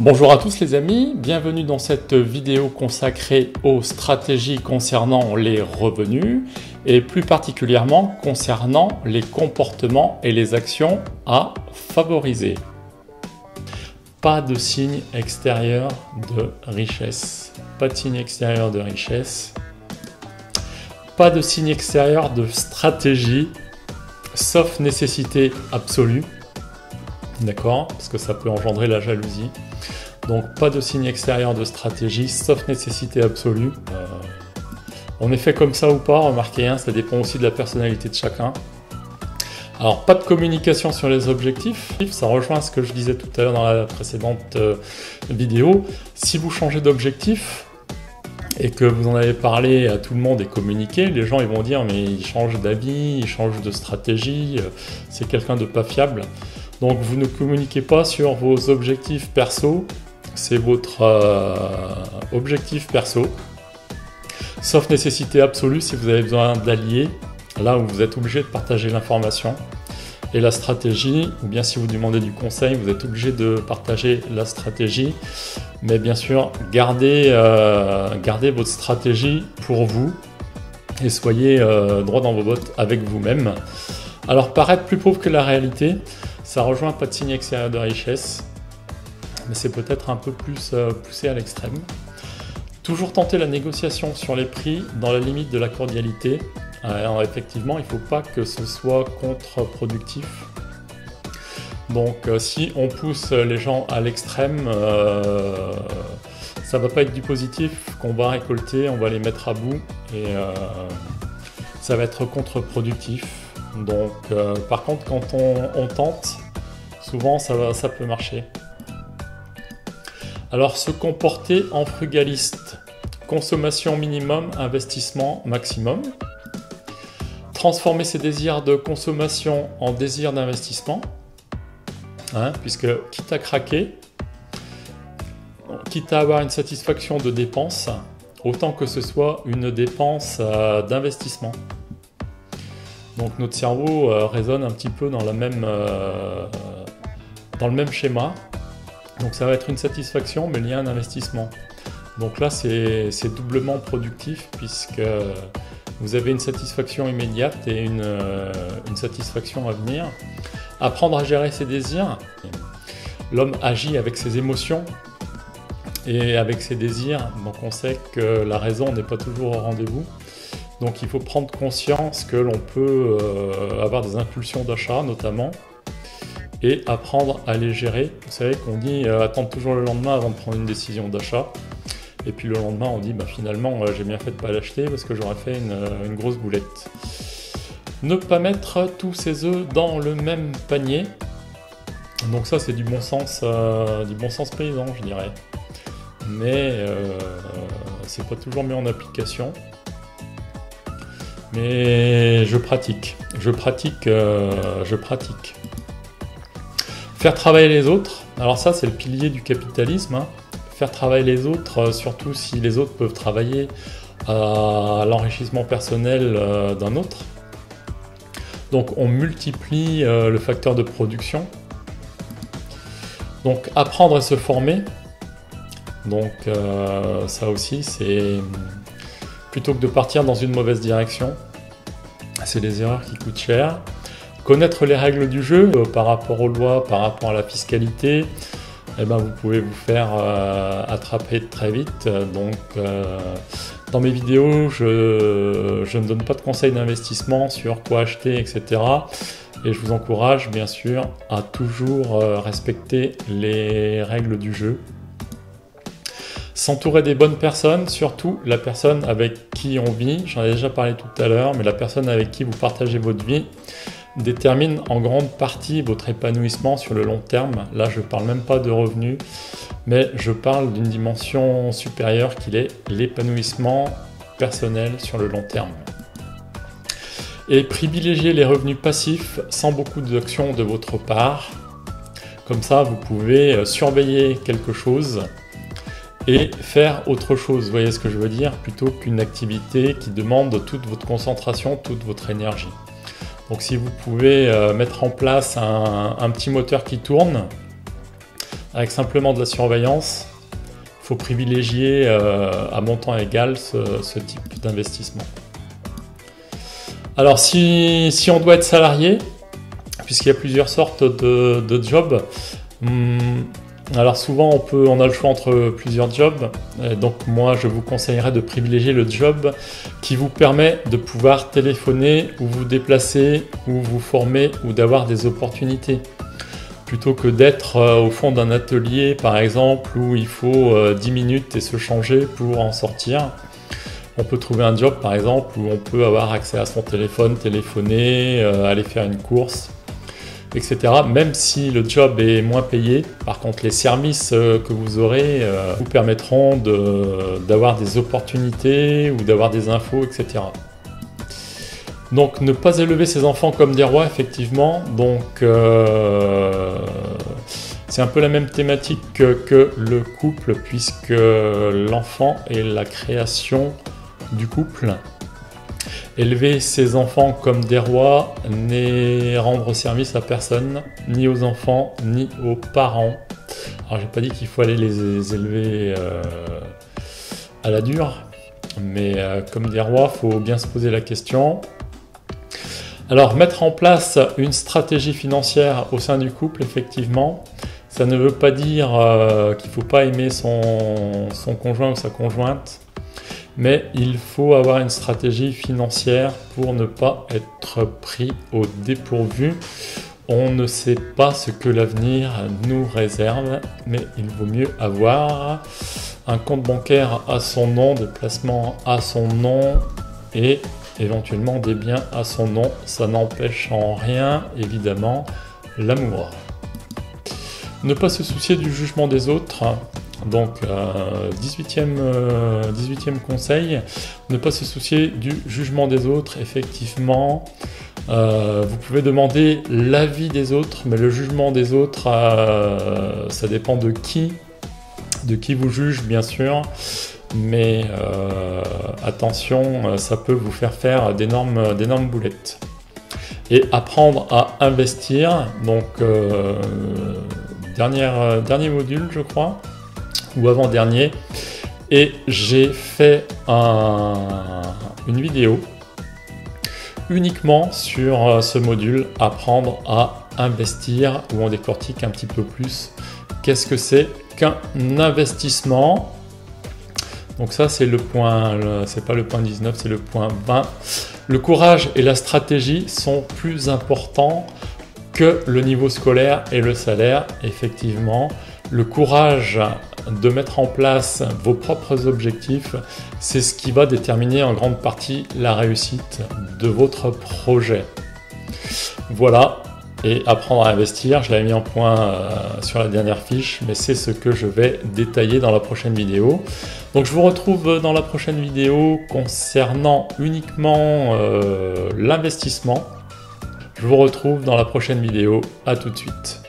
Bonjour à tous les amis, bienvenue dans cette vidéo consacrée aux stratégies concernant les revenus et plus particulièrement concernant les comportements et les actions à favoriser. Pas de signe extérieur de richesse, pas de signe extérieur de richesse, pas de signe extérieur de stratégie, sauf nécessité absolue, d'accord, parce que ça peut engendrer la jalousie. Donc pas de signe extérieur de stratégie, sauf nécessité absolue. On est fait comme ça ou pas, remarquez, hein, ça dépend aussi de la personnalité de chacun. Alors pas de communication sur les objectifs, ça rejoint ce que je disais tout à l'heure dans la précédente vidéo. Si vous changez d'objectif et que vous en avez parlé à tout le monde et communiqué, les gens ils vont dire mais il change d'avis, il change de stratégie, c'est quelqu'un de pas fiable. Donc vous ne communiquez pas sur vos objectifs perso, c'est votre objectif perso, sauf nécessité absolue si vous avez besoin d'alliés, là où vous êtes obligé de partager l'information et la stratégie, ou bien si vous demandez du conseil, vous êtes obligé de partager la stratégie, mais bien sûr gardez votre stratégie pour vous et soyez droit dans vos bottes avec vous-même. Alors paraître plus pauvre que la réalité, ça rejoint pas de signe extérieur de richesse, mais c'est peut-être un peu plus poussé à l'extrême. Toujours tenter la négociation sur les prix dans la limite de la cordialité. Alors effectivement, il ne faut pas que ce soit contre-productif. Donc si on pousse les gens à l'extrême, ça ne va pas être du positif qu'on va récolter, on va les mettre à bout et ça va être contre-productif. Donc par contre, quand on tente, souvent ça peut marcher. Alors se comporter en frugaliste, consommation minimum, investissement maximum. Transformer ses désirs de consommation en désirs d'investissement, hein, puisque quitte à craquer, quitte à avoir une satisfaction de dépense, autant que ce soit une dépense d'investissement. Donc notre cerveau résonne un petit peu dans le même schéma. Donc ça va être une satisfaction mais lié à un investissement. Donc là c'est doublement productif puisque vous avez une satisfaction immédiate et une satisfaction à venir. Apprendre à gérer ses désirs. L'homme agit avec ses émotions et avec ses désirs. Donc on sait que la raison n'est pas toujours au rendez-vous. Donc il faut prendre conscience que l'on peut avoir des impulsions d'achat notamment et apprendre à les gérer. Vous savez qu'on dit attendre toujours le lendemain avant de prendre une décision d'achat. Et puis le lendemain on dit bah, finalement j'ai bien fait de ne pas l'acheter parce que j'aurais fait une grosse boulette. Ne pas mettre tous ses œufs dans le même panier. Donc ça c'est du bon sens paysan je dirais. Mais c'est pas toujours mis en application. Mais je pratique. Faire travailler les autres, alors ça c'est le pilier du capitalisme, hein. Faire travailler les autres, surtout si les autres peuvent travailler à l'enrichissement personnel d'un autre. Donc on multiplie le facteur de production. Donc apprendre à se former, donc ça aussi c'est plutôt que de partir dans une mauvaise direction, c'est des erreurs qui coûtent cher. Connaître les règles du jeu par rapport aux lois, par rapport à la fiscalité, eh ben, vous pouvez vous faire attraper très vite. Donc, dans mes vidéos, je ne donne pas de conseils d'investissement sur quoi acheter, etc. Et je vous encourage bien sûr à toujours respecter les règles du jeu. S'entourer des bonnes personnes, surtout la personne avec qui on vit, j'en ai déjà parlé tout à l'heure, mais la personne avec qui vous partagez votre vie détermine en grande partie votre épanouissement sur le long terme. Là, je ne parle même pas de revenus, mais je parle d'une dimension supérieure qui est l'épanouissement personnel sur le long terme. Et privilégier les revenus passifs sans beaucoup d'actions de votre part. Comme ça, vous pouvez surveiller quelque chose et faire autre chose, vous voyez ce que je veux dire, plutôt qu'une activité qui demande toute votre concentration, toute votre énergie. Donc si vous pouvez mettre en place un petit moteur qui tourne, avec simplement de la surveillance, il faut privilégier à montant égal ce type d'investissement. Alors si on doit être salarié, puisqu'il y a plusieurs sortes de jobs, alors souvent on a le choix entre plusieurs jobs, donc moi je vous conseillerais de privilégier le job qui vous permet de pouvoir téléphoner ou vous déplacer ou vous former ou d'avoir des opportunités. Plutôt que d'être au fond d'un atelier par exemple où il faut 10 minutes et se changer pour en sortir. On peut trouver un job par exemple où on peut avoir accès à son téléphone, téléphoner, aller faire une course, etc. Même si le job est moins payé, par contre les services que vous aurez vous permettront d'avoir des opportunités ou d'avoir des infos, etc. Donc ne pas élever ses enfants comme des rois, effectivement. Donc c'est un peu la même thématique que le couple, puisque l'enfant est la création du couple. Élever ses enfants comme des rois n'est rendre service à personne, ni aux enfants, ni aux parents. Alors j'ai pas dit qu'il faut aller les élever à la dure, mais comme des rois, il faut bien se poser la question. Alors mettre en place une stratégie financière au sein du couple, effectivement, ça ne veut pas dire qu'il ne faut pas aimer son conjoint ou sa conjointe, mais il faut avoir une stratégie financière pour ne pas être pris au dépourvu. On ne sait pas ce que l'avenir nous réserve, mais il vaut mieux avoir un compte bancaire à son nom, des placements à son nom et éventuellement des biens à son nom. Ça n'empêche en rien, évidemment, l'amour. Ne pas se soucier du jugement des autres. Donc, 18e conseil, ne pas se soucier du jugement des autres. Effectivement, vous pouvez demander l'avis des autres, mais le jugement des autres, ça dépend de qui vous juge, bien sûr. Mais attention, ça peut vous faire d'énormes boulettes. Et apprendre à investir, donc dernier module je crois, ou avant-dernier, et j'ai fait une vidéo uniquement sur ce module, apprendre à investir, où on décortique un petit peu plus qu'est-ce que c'est qu'un investissement. Donc ça c'est le point, c'est pas le point 19, c'est le point 20. Le courage et la stratégie sont plus importants que le niveau scolaire et le salaire. Effectivement, le courage de mettre en place vos propres objectifs, c'est ce qui va déterminer en grande partie la réussite de votre projet. Voilà. Et apprendre à investir, je l'avais mis en point sur la dernière fiche, mais c'est ce que je vais détailler dans la prochaine vidéo. Donc je vous retrouve dans la prochaine vidéo concernant uniquement l'investissement. Je vous retrouve dans la prochaine vidéo, à tout de suite.